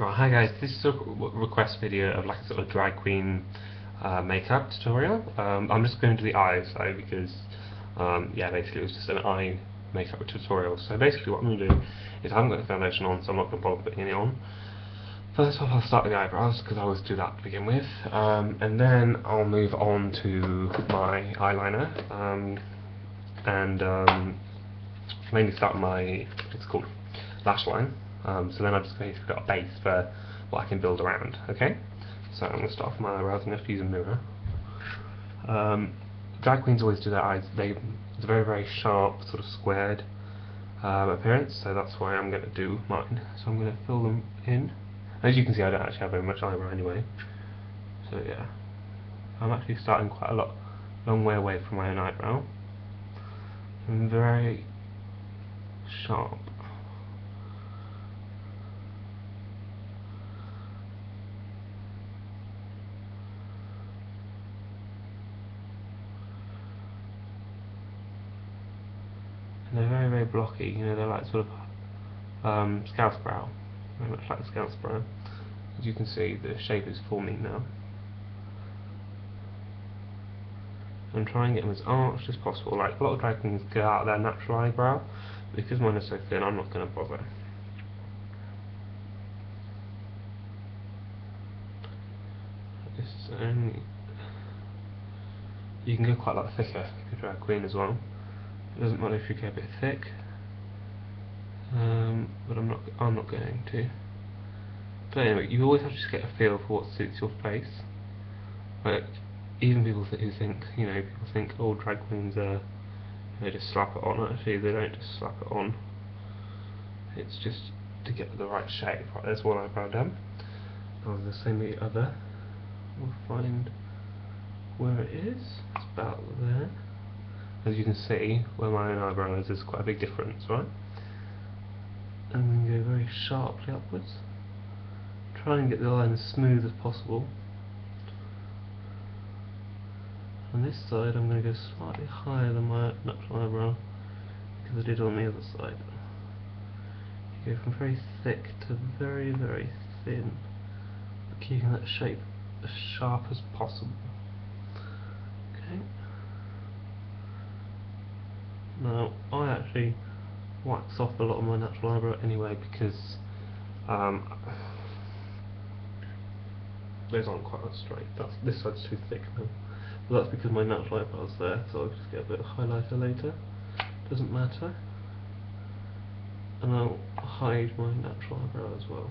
Right, hi guys, this is a request video of like a sort of drag queen makeup tutorial. I'm just going to the eyes though because yeah, basically it was just an eye makeup tutorial. So basically what I'm going to do is I haven't got the foundation on, so I'm not going to bother putting it on. First off, I'll start with the eyebrows because I always do that to begin with, and then I'll move on to my eyeliner and mainly start my what's it called lash line. So then I've just basically got a base for what I can build around. Okay, so I'm going to start off my eyebrows. I'm going to have to use a mirror. Drag queens always do their eyes. It's a very sharp, sort of squared appearance. So that's why I'm going to do mine. So I'm going to fill them in. As you can see, I don't actually have very much eyebrow anyway. So yeah, I'm actually starting quite a long way away from my own eyebrow. I'm very sharp. And they're very blocky, you know, they're like sort of Scouse brow, very much like a Scouse brow. As you can see, the shape is forming now. I'm trying to get them as arched as possible. Like a lot of drag queens get out their natural eyebrow, but because mine is so thin, I'm not going to bother. You can go quite a lot thicker if you're a drag queen as well. It doesn't matter if you go a bit thick, but I'm not going to. But anyway, you always have to just get a feel for what suits your face. Like even people who think, you know, people think, oh, drag queens they just slap it on. Actually, they don't just slap it on. It's just to get the right shape. Right, there's one eyebrow done. Now the same with the other. We'll find where it is. It's about there. As you can see, where my own eyebrow is, there's quite a big difference, right? And then go very sharply upwards. Try and get the line as smooth as possible. On this side, I'm going to go slightly higher than my natural eyebrow because I did on the other side. You go from very thick to very thin, but keeping that shape as sharp as possible. Okay. Now, I actually wax off a lot of my natural eyebrow anyway because those aren't quite that straight. This side's too thick now. But that's because my natural eyebrow's there, so I'll just get a bit of highlighter later. Doesn't matter. And I'll hide my natural eyebrow as well.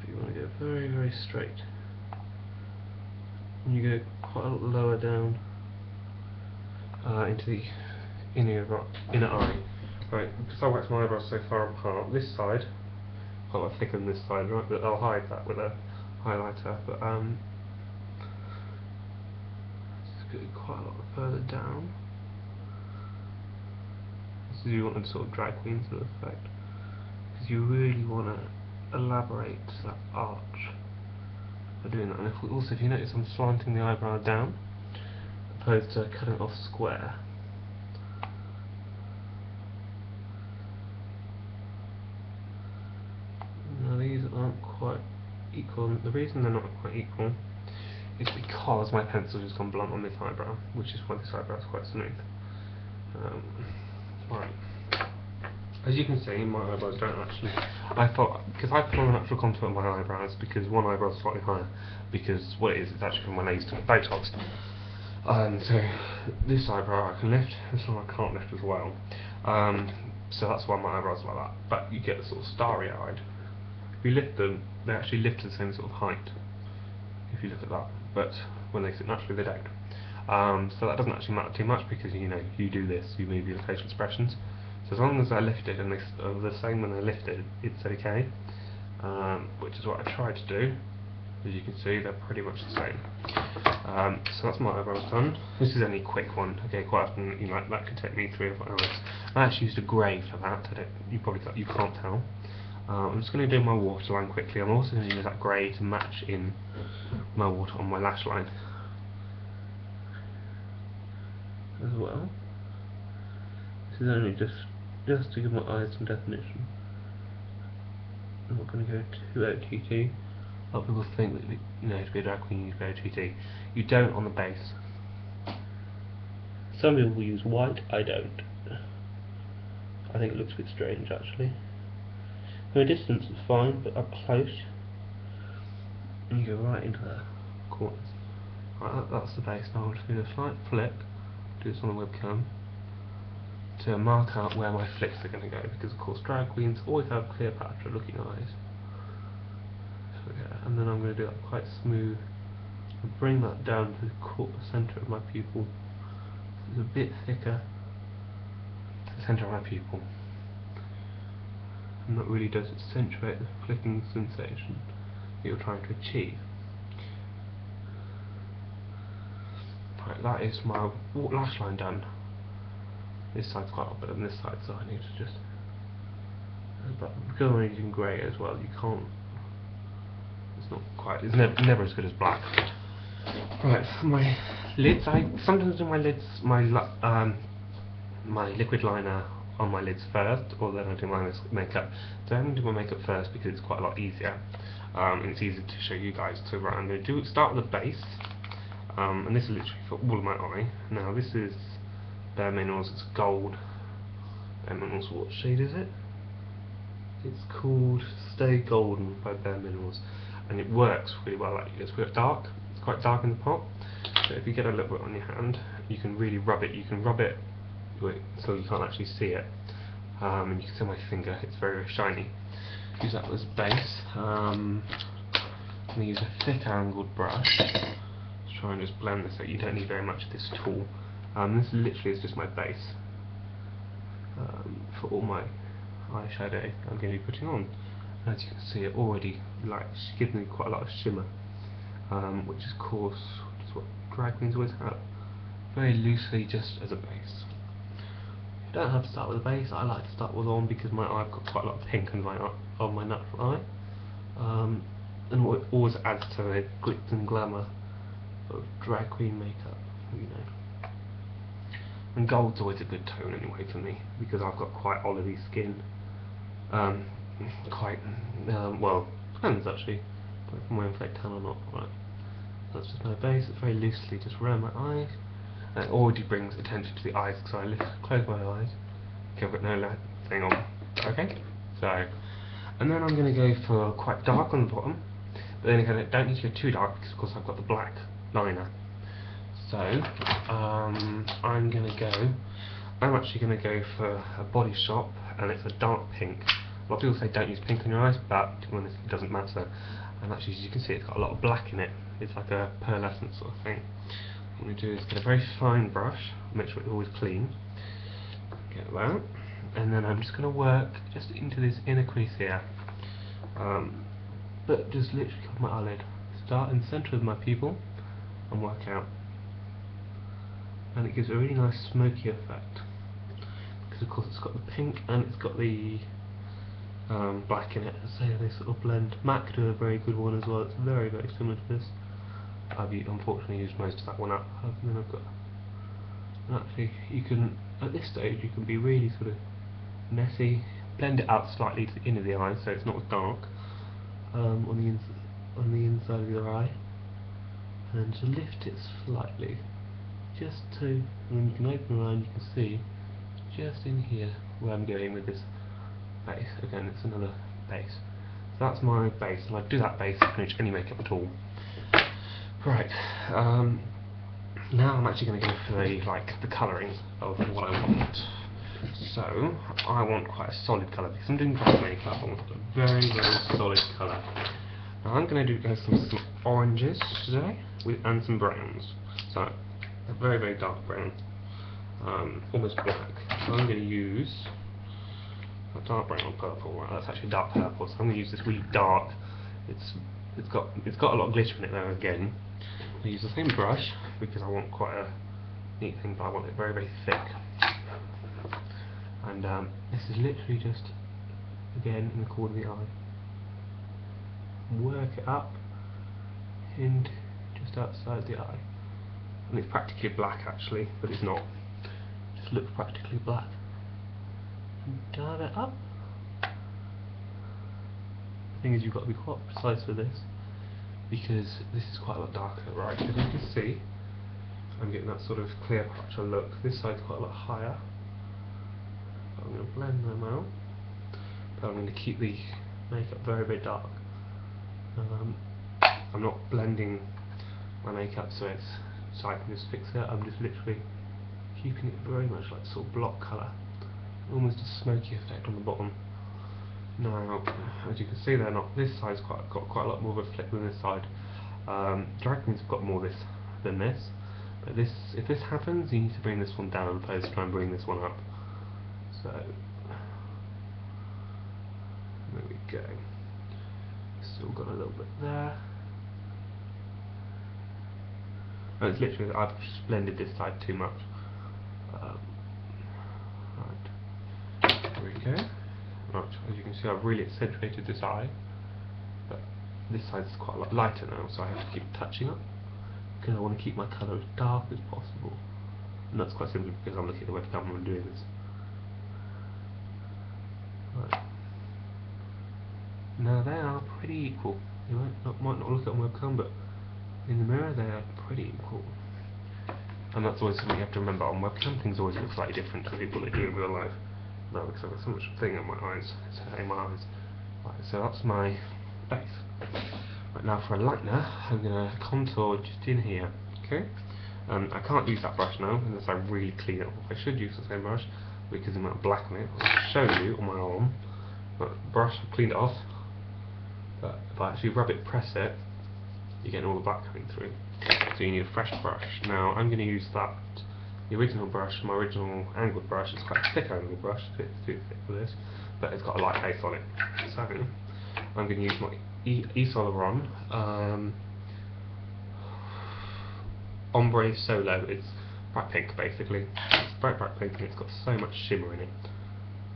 If you want to go very straight. And you go quite a lot lower down into the inner eye. Right, because I wax my eyebrows so far apart, this side, quite a lot thicker than this side, right, but I'll hide that with a highlighter, but just go quite a lot further down. This is you want a sort of drag queen sort of effect, because you really want to elaborate that arch by doing that. And if you notice, I'm slanting the eyebrow down opposed to cutting it off square. Now these aren't quite equal. The reason they're not quite equal is because my pencil has gone blunt on this eyebrow, which is why this eyebrow is quite smooth. Right. As you can see, my eyebrows don't actually. I thought, because I put on an actual contour on my eyebrows because one eyebrow is slightly higher, because what it is, it's actually from when I used to get Botox. So this eyebrow I can lift, this one I can't lift as well. So that's why my eyebrows are like that. But you get sort of starry-eyed. If you lift them, they actually lift to the same sort of height. If you look at that, but when they sit naturally, they don't. So that doesn't actually matter too much because you know you do this, you move your facial expressions. So as long as they're lifted and they are the same when they're lifted, it's okay. Which is what I tried to do. As you can see, they're pretty much the same. So that's my eyebrows done. This is only a quick one. Okay, quite often that could take me 3 or 4 hours. I actually used a grey for that. You can't tell. I'm just going to do my waterline quickly. I'm also going to use that grey to match in my water on my lash line as well. This is only just to give my eyes some definition. I'm not going to go too OTT. A lot of people think that to be a drag queen you use OTT. You don't on the base. Some people use white, I don't. I think it looks a bit strange actually. From a distance it's fine, but up close and you go right into the corners. Right, that's the base. Now I'll just do a slight flick, do this on the webcam, to mark out where my flicks are going to go, because of course drag queens always have Cleopatra looking eyes. So yeah, and then I'm going to do that quite smooth and bring that down to the centre of my pupil. It's a bit thicker to the centre of my pupil, and that really does accentuate the flicking sensation that you're trying to achieve. Right, that is my lash line done. This side's quite a lot better than this side, so I need to just... But because I'm using grey as well, you can't... It's not quite... It's never as good as black. Right, my lids, I sometimes do my lids, my liquid liner on my lids first, or then I do my makeup. So I'm going to do my makeup first because it's quite a lot easier. And it's easier to show you guys. So right, I'm going to start with the base. And this is literally for all of my eye. Now this is Bare Minerals, it's gold. Bare Minerals, what shade is it? It's called Stay Golden by Bare Minerals. And it works really well like this. It's dark, it's quite dark in the pot. So if you get a little bit on your hand, you can really rub it. You can rub it so you can't actually see it. And you can see my finger, it's very, very shiny. Use that as base. I'm going to use a thick angled brush. Try and just blend this out. You don't need very much of this tool. This literally is just my base for all my eyeshadow I'm going to be putting on. As you can see, it already gives me quite a lot of shimmer, which is of course just what drag queens always have. Very loosely, just as a base. You don't have to start with a base. I like to start with one because I've got quite a lot of pink on my natural eye, and what always adds to the glitz and glamour of drag queen makeup, And gold's always a good tone anyway for me, because I've got quite olivey skin. Well, depends actually, if I'm wearing flake tan or not. Right, that's just my base. It's very loosely just around my eyes. And it already brings attention to the eyes, because I close my eyes. Okay, I've got no thing on. Okay, so, and then I'm going to go for quite dark on the bottom, but then again, I don't need to go too dark because of course I've got the black liner. So I'm actually going to go for a Body Shop, and it's a dark pink. A lot of people say don't use pink on your eyes, but to be honest, it doesn't matter. And actually, as you can see, it's got a lot of black in it. It's like a pearlescent sort of thing. What I'm going to do is get a very fine brush, make sure it's always clean. Get that, and then I'm just going to work just into this inner crease here. But just literally cover my eyelid. Start in the centre of my pupil and work out. And it gives a really nice smoky effect, because of course it's got the pink and it's got the black in it, so they sort of blend. MAC do a very good one as well. It's very, very similar to this. I've unfortunately used most of that one up, and then I've got, and actually you can, at this stage you can be really sort of messy, blend it out slightly to the inner of the eye so it's not as dark, on the inside of your eye, and to lift it slightly, just to, and then you can open your eye and you can see just in here where I'm going with this base. Again, it's another base. So that's my base, and I do that base to finish any makeup at all. Right, now I'm actually going to go for the colouring of what I want. So I want quite a solid colour, because I'm doing drag makeup. I want a very, very solid colour. Now I'm going to do some oranges today and some browns. So a very, very dark brown, almost black. So I'm going to use a dark brown or purple. Right, that's actually dark purple. So I'm going to use this really dark. It's got a lot of glitter in it though. Again, I use the same brush because I want quite a neat thing, but I want it very, very thick. And this is literally just, again, in the corner of the eye. Work it up and just outside the eye. And it's practically black actually, but it's not. It just looks practically black. And dab it up. The thing is, you've got to be quite precise with this, because this is quite a lot darker, right? As you can see, I'm getting that sort of Cleopatra look. This side's quite a lot higher. I'm going to blend them out, but I'm going to keep the makeup very, very dark. I'm not blending my makeup so I can just fix it. I'm just literally keeping it very much like sort of block colour, almost a smoky effect on the bottom. Now, as you can see, this side's got quite a lot more of a flick than this side. Drag queens have got more this than this, but if this happens, you need to bring this one down as opposed to try and bring this one up. So there we go. Still got a little bit there. And it's literally, I've blended this side too much. Right, there we go. Right, as you can see, I've really accentuated this eye, but this side's quite a lot lighter now, so I have to keep touching up, because I want to keep my colour as dark as possible. And that's quite simply because I'm looking at the webcam when I'm doing this. Right. Now they are pretty equal. You might not look at on webcam, but in the mirror they are pretty equal. And that's always something you have to remember. On webcam, things always look slightly different to people that do in real life. No, because I've got so much thing in my eyes. It's hurting my eyes. Right, so that's my base. Right, now for a lightener, I'm going to contour just in here. Okay? I can't use that brush now unless I really clean it off. I should use the same brush because of the amount of black on it. I'll show you on my arm. But brush, I've cleaned it off. But if I actually rub it, press it, you're getting all the black coming through. So you need a fresh brush. Now I'm going to use the original brush, my original angled brush. It's quite a thick angled brush, it's a bit too thick for this, but it's got a light base on it. So I'm going to use my Yves Saint Laurent Ombre Solo. It's bright pink basically. It's bright pink and it's got so much shimmer in it.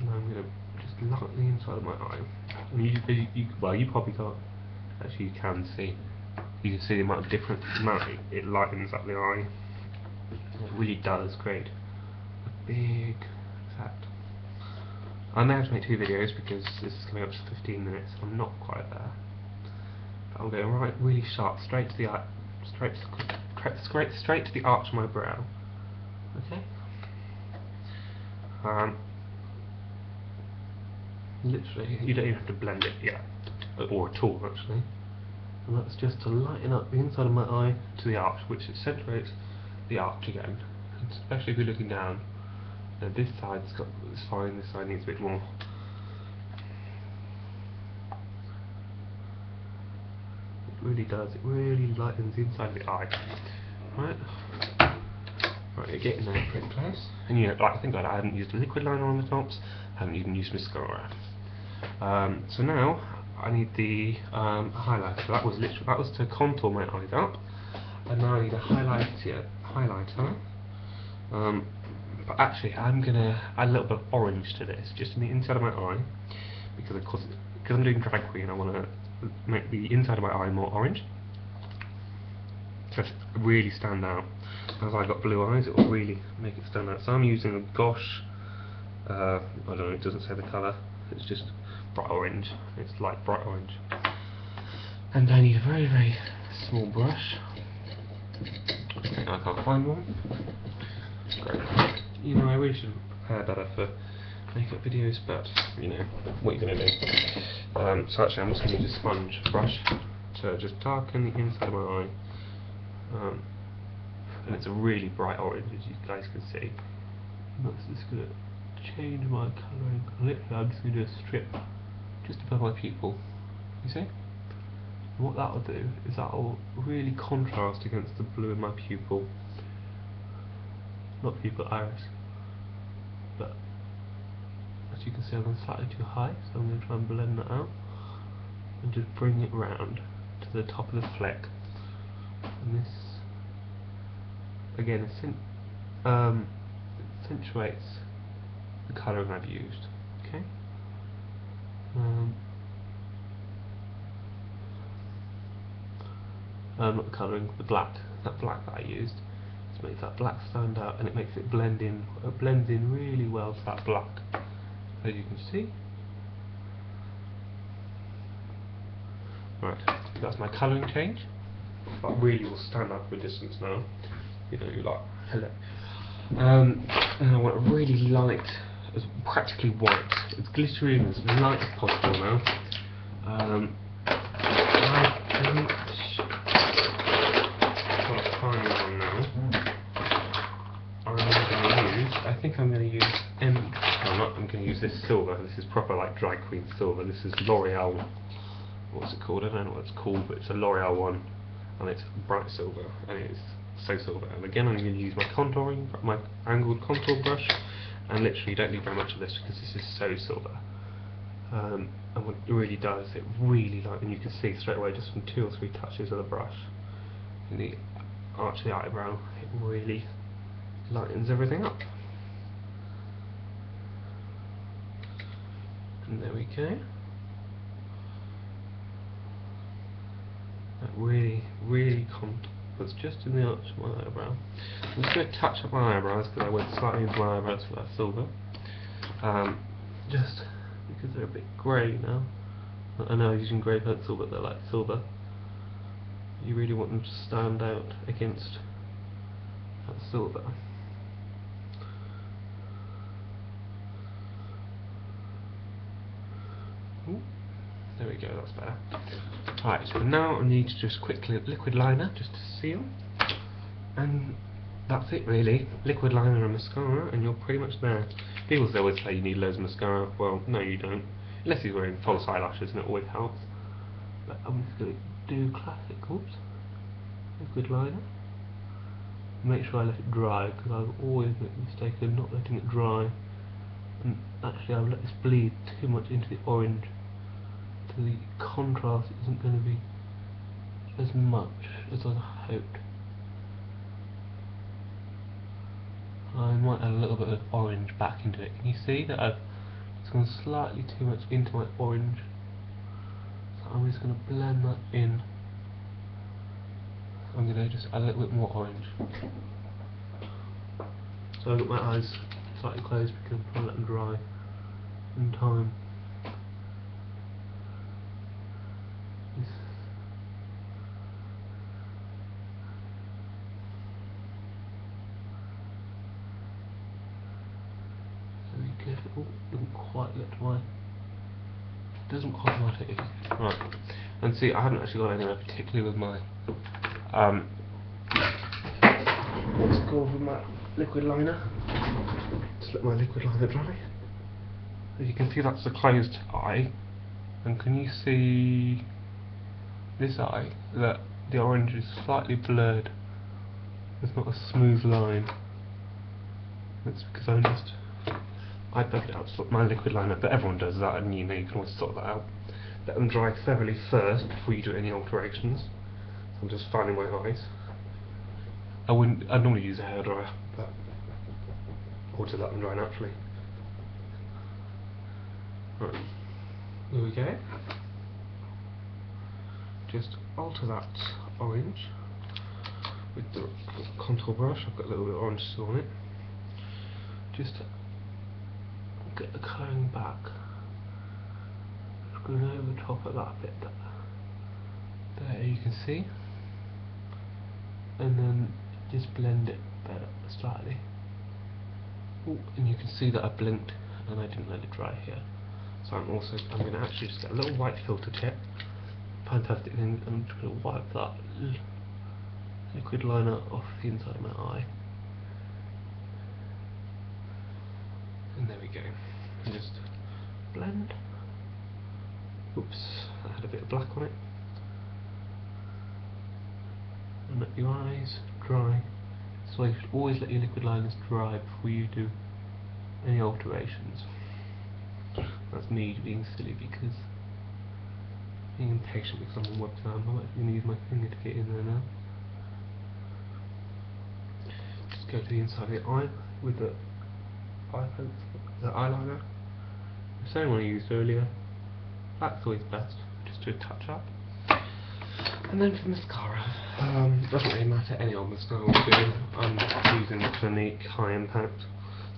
And I'm going to just light the inside of my eye. And you probably can't. Actually, you can see. You can see the amount of it lightens up the eye. It really does create a big effect. I may have to make 2 videos because this is coming up to 15 minutes. I'm not quite there. But I'm going right, really sharp, straight to the eye, straight to the arch of my brow. Okay. Literally, you don't even have to blend it yet, or at all actually. And that's just to lighten up the inside of my eye to the arch, which accentuates the arch again. And especially if you're looking down. Now this side's it's fine, this side needs a bit more. It really does, it really lightens the inside of the eye. Right? Right, you're getting there pretty close. And you know, like, I think I haven't used a liquid liner on the tops, haven't even used mascara. So now I need the highlighter. That was to contour my eyes up, and now I need a highlighter. But actually, I'm gonna add a little bit of orange to this, just in the inside of my eye, because of course, because I'm doing drag queen, I want to make the inside of my eye more orange, to really stand out. As I got blue eyes, it will really make it stand out. So I'm using a Gosh. I don't know. It doesn't say the colour. It's just bright orange. It's like bright orange. And I need a very, very small brush. Okay, I can't find one. Great. You know, I really should prepare better for makeup videos, but you know, what are you going to do? So actually, I'm just going to use a sponge brush to just darken the inside of my eye. And it's a really bright orange, as you guys can see. And that's just going to change my colouring. Literally, I'm just going to do a strip just above my pupil. You see? And what that will do is that will really contrast against the blue in my pupil. Not pupil, iris. But as you can see, I'm going slightly too high, so I'm going to try and blend that out and just bring it round to the top of the fleck. And this again accentuates the colouring I've used. Okay. Not the colouring, the black. That black that I used. Just makes that black stand out, and it makes it blend in. It blends in really well to that black, as you can see. Right, that's my colouring change. That really will stand out from a distance now. You know, you're like, hello. And I want it really light, as practically white, as glittery and as light as possible now. I think got a tiny one now. I'm going to use I'm going to use this silver. This is proper like drag queen silver. This is L'Oreal. What's it called? I don't know what it's called, but it's a L'Oreal one, and it's bright silver, and it's so silver. And again, I'm going to use my contouring, my angled contour brush, and literally don't need very much of this because this is so silver. And what it really does, it really and you can see straight away just from 2 or 3 touches of the brush in the arch of the eyebrow, it really lightens everything up. And there we go. That really puts just in the arch of my eyebrow. I'm just going to touch up my eyebrows because I went slightly into my eyebrows for that silver. Just because they're a bit grey now. I know I'm using grey pencil, but they're like silver. You really want them to stand out against that silver. Ooh, there we go, that's better. Right, so now I need to just quickly liquid liner just to seal, and that's it really. Liquid liner and mascara, and you're pretty much there. People always say you need loads of mascara. Well, no, you don't, unless you're wearing false eyelashes, and it always helps. But I'm just going to do classic, liquid liner. Make sure I let it dry, because I always make the mistake of not letting it dry. And actually I've let this bleed too much into the orange, so the contrast isn't going to be as much as I hoped. I might add a little bit of orange back into it. Can you see that it's gone slightly too much into my orange? So I'm just going to blend that in. I'm going to just add a little bit more orange. So I've got my eyes slightly closed because I'm trying to let them dry in time. Very good. Oh, doesn't quite let my. Doesn't quite matter. Right. And see, I haven't actually got anywhere particularly with my what's it called, with my liquid liner. Just let my liquid liner dry. As you can see, that's the closed eye, and can you see this eye, that the orange is slightly blurred? It's not a smooth line. That's because I dug it out to my liquid liner, but everyone does that, and you know you can always sort that out. Let them dry thoroughly first before you do any alterations. So I'm just fanning my eyes. I'd normally use a hairdryer, but or to let them dry naturally. Right, there we go. Just alter that orange with the contour brush. I've got a little bit of orange still on it. Just get the colouring back. Just going over the top of that bit there, you can see, and then just blend it better slightly. Ooh, and you can see that I blinked and I didn't let it dry here. So I'm going to actually just get a little white filter tip. Fantastic thing. I'm just going to wipe that liquid liner off the inside of my eye. And there we go. And just blend. Oops, I had a bit of black on it. And let your eyes dry. So you should always let your liquid liners dry before you do any alterations. That's me being silly because being impatient because I'm on webcam. I'm actually going to use my finger to get in there now. Just go to the inside of the eye with the eyeliner. The same one I used earlier. That's always best, just to a touch up. And then for mascara, doesn't really matter, any old mascara will do. I'm using the Clinique High Impact,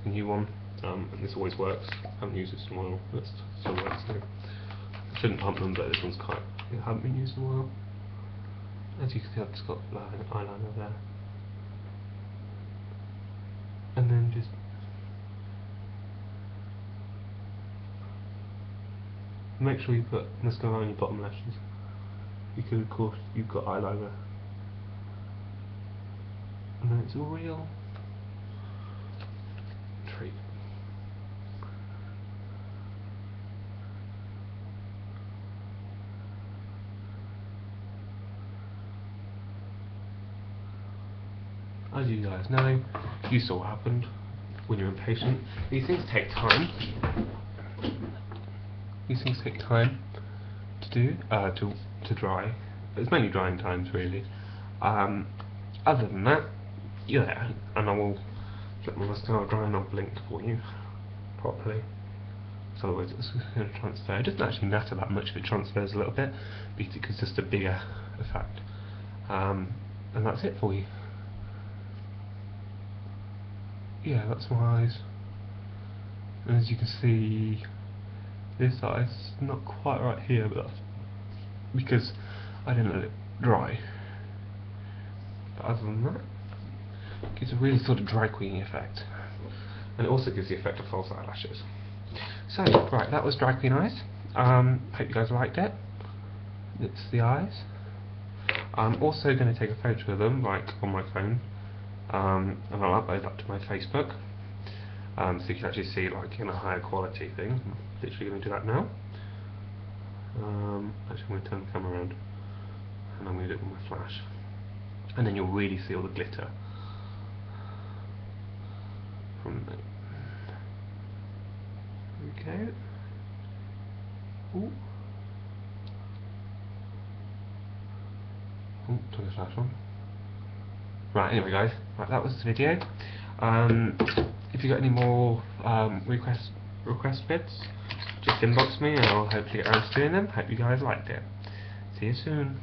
the new one, and this always works. I haven't used this in a while, but it still works now. I shouldn't pump them, but this one's quite it hadn't been used in a while. As you can see, I've just got an eyeliner there. And then just make sure you put mascara on your bottom lashes, because of course you've got eyeliner. And then it's a real treat. As you guys know, you saw what happened when you're impatient. These things take time. These things take time to do, to dry. It's mainly drying times, really. Other than that, yeah, and I will let my mascara dry and I'll blink for you properly. So otherwise it's going to transfer. It doesn't actually matter that much if it transfers a little bit, because it's just a bigger effect. And that's it for you. Yeah, that's my eyes. And as you can see, this eye's not quite right here, but that's because I didn't let it dry. But other than that, it gives a really sort of dry queen effect. And it also gives the effect of false eyelashes. So, right, that was dry queen eyes. Hope you guys liked it. It's the eyes. I'm also going to take a photo of them, like on my phone. And I'll upload that to my Facebook, so you can actually see like in a higher quality thing. I'm literally going to do that now. Actually I'm going to turn the camera around and I'm going to do it with my flash, and then you'll really see all the glitter from there. Okay. Ooh. Oh, turn the flash on. Right, anyway guys, right, that was the video. If you got any more request bits, just inbox me and I'll hopefully get around to doing them. Hope you guys liked it. See you soon.